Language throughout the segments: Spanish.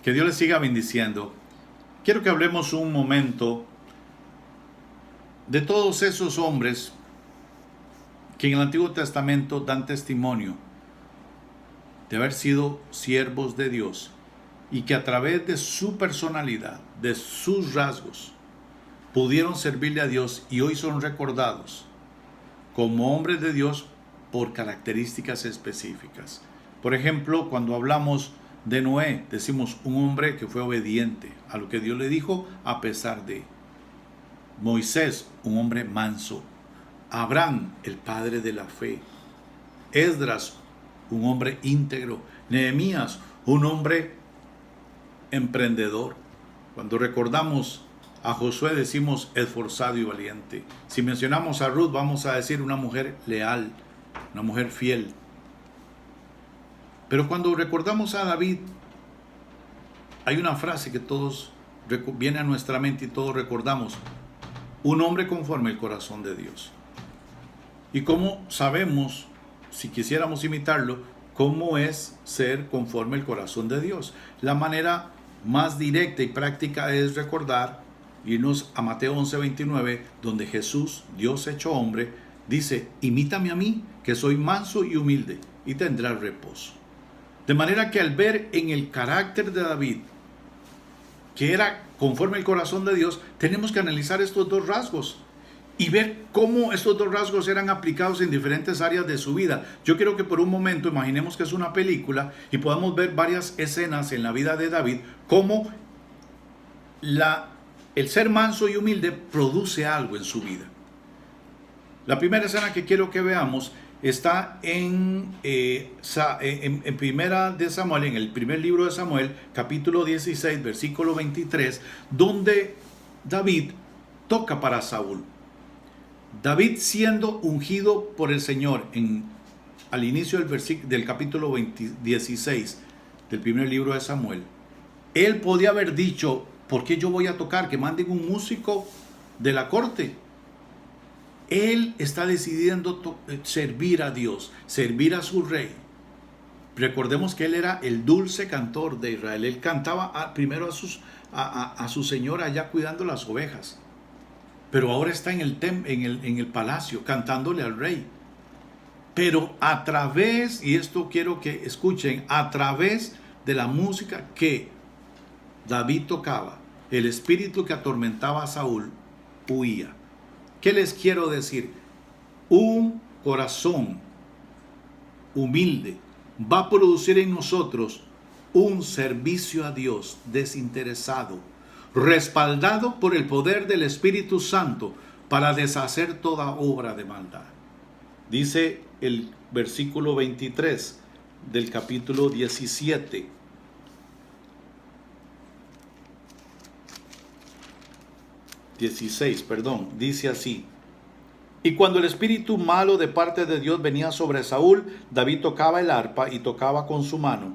Que Dios les siga bendiciendo. Quiero que hablemos un momento de todos esos hombres que en el Antiguo Testamento dan testimonio de haber sido siervos de Dios y que a través de su personalidad, de sus rasgos, pudieron servirle a Dios y hoy son recordados como hombres de Dios por características específicas. Por ejemplo, cuando hablamos de Noé, decimos un hombre que fue obediente a lo que Dios le dijo a pesar de. Moisés, un hombre manso. Abraham, el padre de la fe. Esdras, un hombre íntegro. Nehemías, un hombre emprendedor. Cuando recordamos a Josué decimos esforzado y valiente. Si mencionamos a Ruth vamos a decir una mujer leal, una mujer fiel. Pero cuando recordamos a David, hay una frase que todos viene a nuestra mente y todos recordamos: un hombre conforme al corazón de Dios. ¿Y cómo sabemos, si quisiéramos imitarlo, cómo es ser conforme al corazón de Dios? La manera más directa y práctica es recordar, irnos a Mateo 11:29, donde Jesús, Dios hecho hombre, dice: imítame a mí, que soy manso y humilde, y tendrás reposo. De manera que al ver en el carácter de David, que era conforme al corazón de Dios, tenemos que analizar estos dos rasgos y ver cómo estos dos rasgos eran aplicados en diferentes áreas de su vida. Yo quiero que por un momento imaginemos que es una película y podamos ver varias escenas en la vida de David, cómo el ser manso y humilde produce algo en su vida. La primera escena que quiero que veamos está en Primera de Samuel, en el primer libro de Samuel, capítulo 16, versículo 23, donde David toca para Saúl. David siendo ungido por el Señor al inicio del capítulo 16 del primer libro de Samuel, él podía haber dicho: ¿por qué yo voy a tocar? Que manden un músico de la corte. Él está decidiendo servir a Dios, servir a su rey. Recordemos que él era el dulce cantor de Israel. Él cantaba primero a su señora allá cuidando las ovejas. Pero ahora está en el palacio cantándole al rey. Pero a través, y esto quiero que escuchen, a través de la música que David tocaba, el espíritu que atormentaba a Saúl huía. ¿Qué les quiero decir? Un corazón humilde va a producir en nosotros un servicio a Dios desinteresado, respaldado por el poder del Espíritu Santo para deshacer toda obra de maldad. Dice el versículo 23 del capítulo 17. Dice así: y cuando el espíritu malo de parte de Dios venía sobre Saúl, David tocaba el arpa y tocaba con su mano,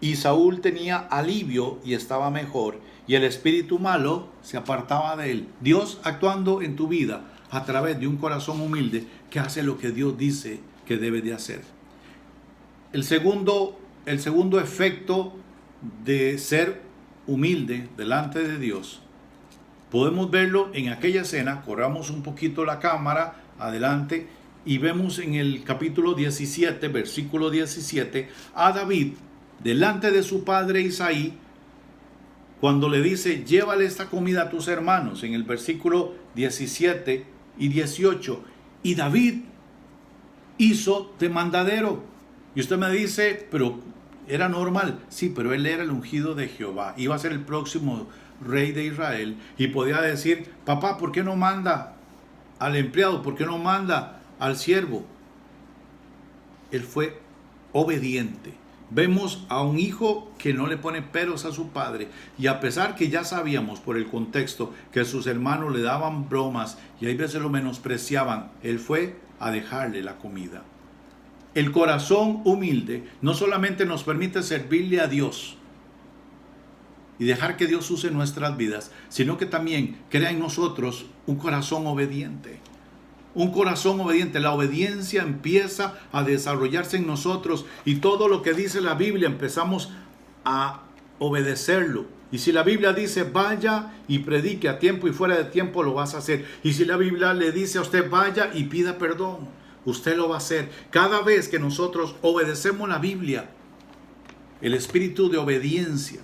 y Saúl tenía alivio y estaba mejor, y el espíritu malo se apartaba de él. Dios actuando en tu vida a través de un corazón humilde que hace lo que Dios dice que debe de hacer. El segundo efecto de ser humilde delante de Dios, podemos verlo en aquella escena. Corramos un poquito la cámara adelante y vemos en el capítulo 17, versículo 17, a David delante de su padre Isaí, cuando le dice: llévale esta comida a tus hermanos, en el versículo 17 y 18. Y David hizo de mandadero. Y usted me dice: pero era normal. Sí, pero él era el ungido de Jehová, iba a ser el próximo rey de Israel, y podía decir: papá, ¿por qué no manda al empleado? ¿Por qué no manda al siervo? Él fue obediente. Vemos a un hijo que no le pone peros a su padre, y a pesar que ya sabíamos por el contexto que sus hermanos le daban bromas y hay veces lo menospreciaban, él fue a dejarle la comida. El corazón humilde no solamente nos permite servirle a Dios y dejar que Dios use nuestras vidas, sino que también crea en nosotros un corazón obediente. Un corazón obediente. La obediencia empieza a desarrollarse en nosotros y todo lo que dice la Biblia empezamos a obedecerlo. Y si la Biblia dice vaya y predique a tiempo y fuera de tiempo, lo vas a hacer. Y si la Biblia le dice a usted vaya y pida perdón, usted lo va a hacer. Cada vez que nosotros obedecemos la Biblia, el espíritu de obediencia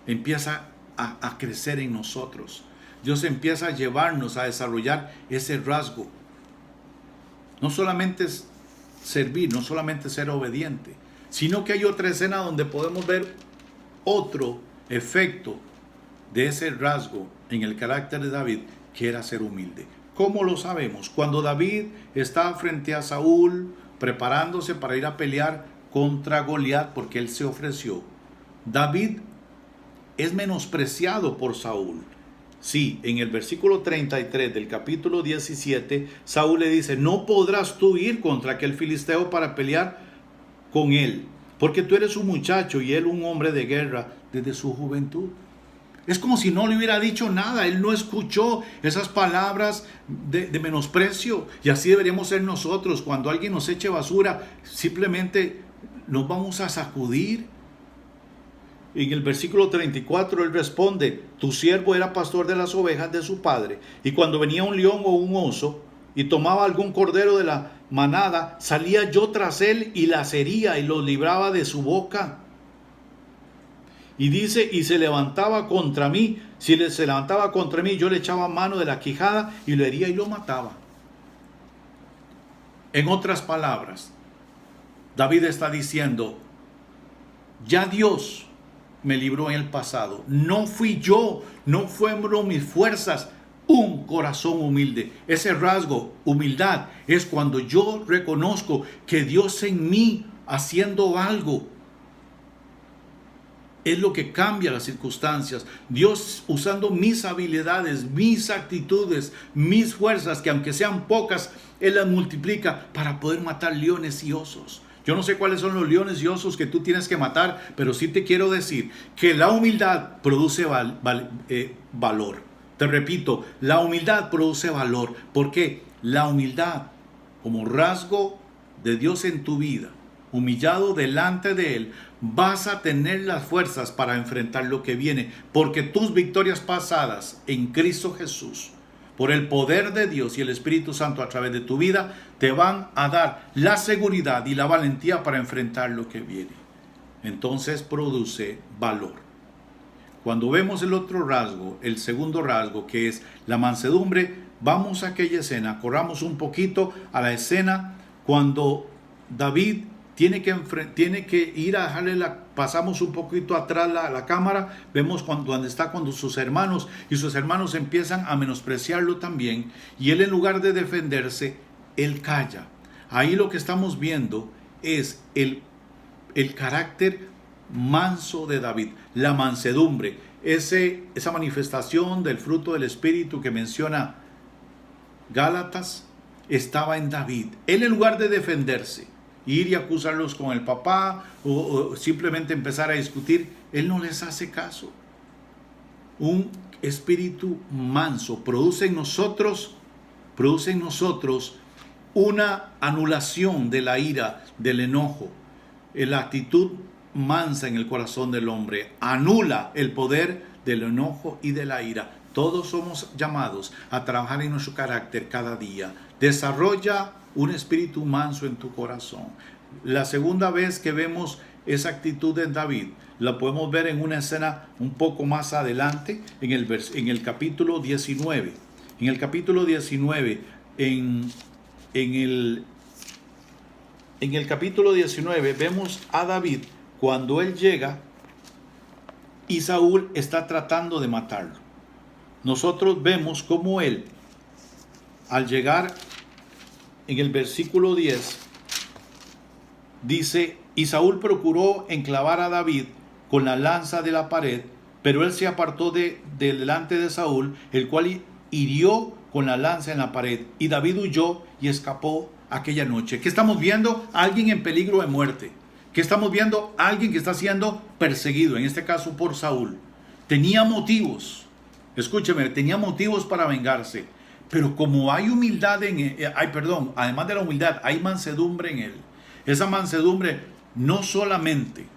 empieza a crecer en nosotros. Dios empieza a llevarnos a desarrollar ese rasgo. No solamente es servir, no solamente ser obediente, sino que hay otra escena donde podemos ver otro efecto de ese rasgo en el carácter de David, que era ser humilde. ¿Cómo lo sabemos? Cuando David estaba frente a Saúl, preparándose para ir a pelear contra Goliat, porque él se ofreció, David es menospreciado por Saúl. Sí, en el versículo 33 del capítulo 17, Saúl le dice, no podrás tú ir contra aquel filisteo para pelear con él, porque tú eres un muchacho y él un hombre de guerra desde su juventud. Es como si no le hubiera dicho nada. Él no escuchó esas palabras de menosprecio. Y así deberíamos ser nosotros. Cuando alguien nos eche basura, simplemente nos vamos a sacudir. En el versículo 34 él responde, tu siervo era pastor de las ovejas de su padre, y cuando venía un león o un oso y tomaba algún cordero de la manada, salía yo tras él y las hería y los libraba de su boca. Y dice, y se levantaba contra mí, si se levantaba contra mí, yo le echaba mano de la quijada y lo hería y lo mataba. En otras palabras, David está diciendo, ya Dios me libró en el pasado. No fui yo, no fueron mis fuerzas. Un corazón humilde. Ese rasgo, humildad, es cuando yo reconozco que Dios en mí haciendo algo es lo que cambia las circunstancias. Dios usando mis habilidades, mis actitudes, mis fuerzas, que aunque sean pocas, Él las multiplica para poder matar leones y osos. Yo no sé cuáles son los leones y osos que tú tienes que matar, pero sí te quiero decir que la humildad produce valor. Te repito, la humildad produce valor. ¿Por qué? La humildad, como rasgo de Dios en tu vida, humillado delante de Él, vas a tener las fuerzas para enfrentar lo que viene, porque tus victorias pasadas en Cristo Jesús, por el poder de Dios y el Espíritu Santo a través de tu vida, te van a dar la seguridad y la valentía para enfrentar lo que viene. Entonces produce valor. Cuando vemos el otro rasgo, el segundo rasgo, que es la mansedumbre, vamos a aquella escena, corramos un poquito a la escena cuando David tiene que ir a dejarle pasamos un poquito atrás la cámara, vemos cuando está con sus hermanos, y sus hermanos empiezan a menospreciarlo también, y él, en lugar de defenderse, él calla. Ahí lo que estamos viendo es el carácter manso de David, la mansedumbre, esa manifestación del fruto del Espíritu que menciona Gálatas, estaba en David. Él, en lugar de defenderse, ir y acusarlos con el papá o simplemente empezar a discutir, él no les hace caso. Un espíritu manso produce en nosotros una anulación de la ira, del enojo. La actitud mansa en el corazón del hombre anula el poder del enojo y de la ira. Todos somos llamados a trabajar en nuestro carácter cada día. Desarrolla un espíritu manso en tu corazón. La segunda vez que vemos esa actitud de David, la podemos ver en una escena un poco más adelante, en el capítulo 19. En el capítulo 19, en el capítulo 19, vemos a David cuando él llega y Saúl está tratando de matarlo. Nosotros vemos cómo él, al llegar en el versículo 10, dice, y Saúl procuró enclavar a David con la lanza de la pared, pero él se apartó delante de Saúl, el cual hirió con la lanza en la pared, y David huyó y escapó aquella noche. ¿Qué estamos viendo? Alguien en peligro de muerte. ¿Qué estamos viendo? Alguien que está siendo perseguido, en este caso por Saúl. Tenía motivos, escúcheme, tenía motivos para vengarse. Pero como hay humildad además de la humildad, hay mansedumbre en él. Esa mansedumbre no solamente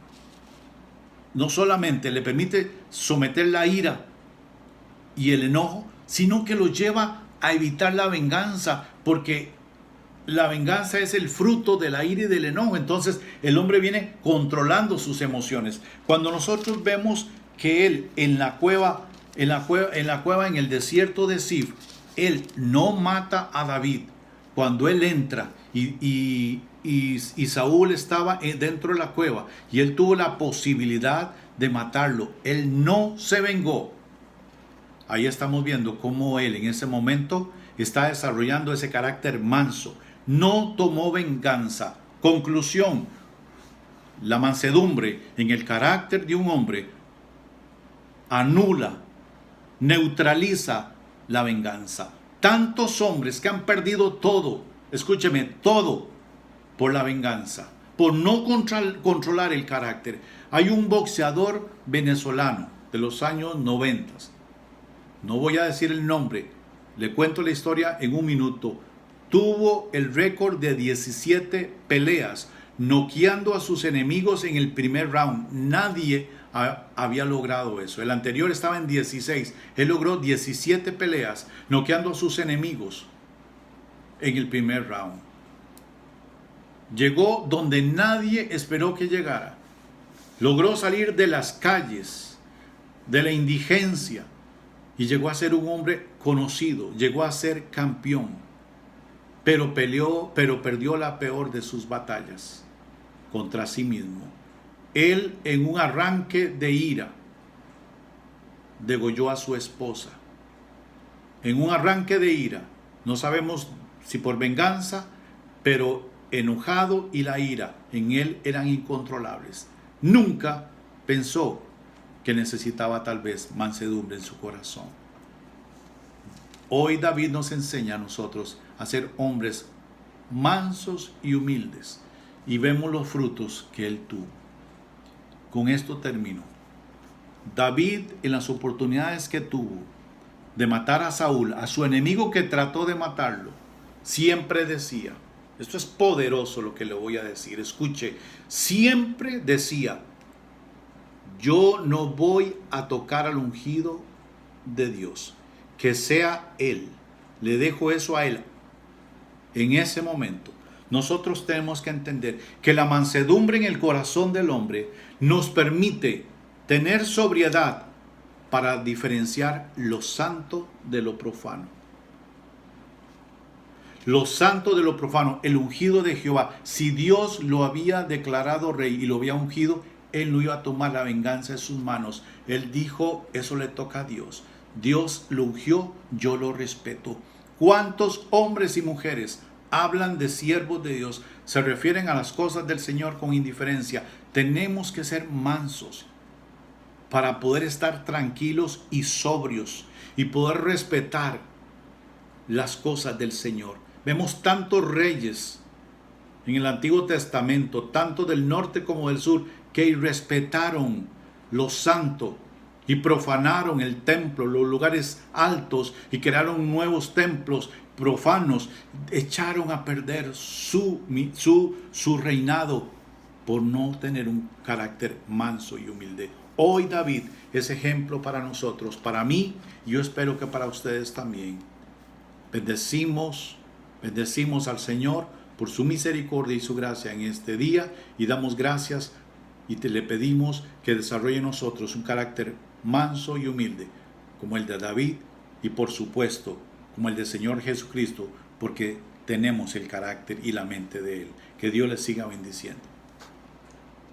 no solamente le permite someter la ira y el enojo, sino que lo lleva a evitar la venganza, porque la venganza es el fruto de la ira y del enojo. Entonces el hombre viene controlando sus emociones. Cuando nosotros vemos que él en la cueva, en el desierto de Sif, él no mata a David. Cuando él entra y Saúl estaba dentro de la cueva y él tuvo la posibilidad de matarlo, él no se vengó. Ahí estamos viendo cómo él en ese momento está desarrollando ese carácter manso. No tomó venganza. Conclusión: la mansedumbre en el carácter de un hombre anula, neutraliza la venganza. Tantos hombres que han perdido todo, escúcheme, todo por la venganza, por no controlar el carácter. Hay un boxeador venezolano de los años 90. No voy a decir el nombre, le cuento la historia en un minuto. Tuvo el récord de 17 peleas, noqueando a sus enemigos en el primer round. Nadie había logrado eso. El anterior estaba en 16. Él logró 17 peleas, noqueando a sus enemigos en el primer round. Llegó donde nadie esperó que llegara. Logró salir de las calles, de la indigencia, y llegó a ser un hombre conocido, llegó a ser campeón, pero perdió la peor de sus batallas contra sí mismo. Él, en un arranque de ira, degolló a su esposa. En un arranque de ira, no sabemos si por venganza, pero enojado, y la ira en él eran incontrolables. Nunca pensó que necesitaba tal vez mansedumbre en su corazón. Hoy David nos enseña a nosotros a ser hombres mansos y humildes, y vemos los frutos que él tuvo. Con esto termino. David, en las oportunidades que tuvo de matar a Saúl, a su enemigo que trató de matarlo, siempre decía, esto es poderoso lo que le voy a decir, escuche, siempre decía: yo no voy a tocar al ungido de Dios, que sea Él. Le dejo eso a Él. En ese momento, nosotros tenemos que entender que la mansedumbre en el corazón del hombre nos permite tener sobriedad para diferenciar lo santo de lo profano. Lo santo de lo profano, el ungido de Jehová. Si Dios lo había declarado rey y lo había ungido, él no iba a tomar la venganza en sus manos. Él dijo, eso le toca a Dios. Dios lo ungió, yo lo respeto. ¿Cuántos hombres y mujeres hablan de siervos de Dios? Se refieren a las cosas del Señor con indiferencia. Tenemos que ser mansos para poder estar tranquilos y sobrios y poder respetar las cosas del Señor. Vemos tantos reyes en el Antiguo Testamento, tanto del norte como del sur, que irrespetaron lo santo y profanaron el templo, los lugares altos, y crearon nuevos templos profanos. Echaron a perder su reinado por no tener un carácter manso y humilde. Hoy David es ejemplo para nosotros, para mí, y yo espero que para ustedes también. Bendecimos al Señor por su misericordia y su gracia en este día, y damos gracias y le pedimos que desarrolle en nosotros un carácter manso y humilde como el de David, y por supuesto como el del Señor Jesucristo, porque tenemos el carácter y la mente de Él. Que Dios les siga bendiciendo.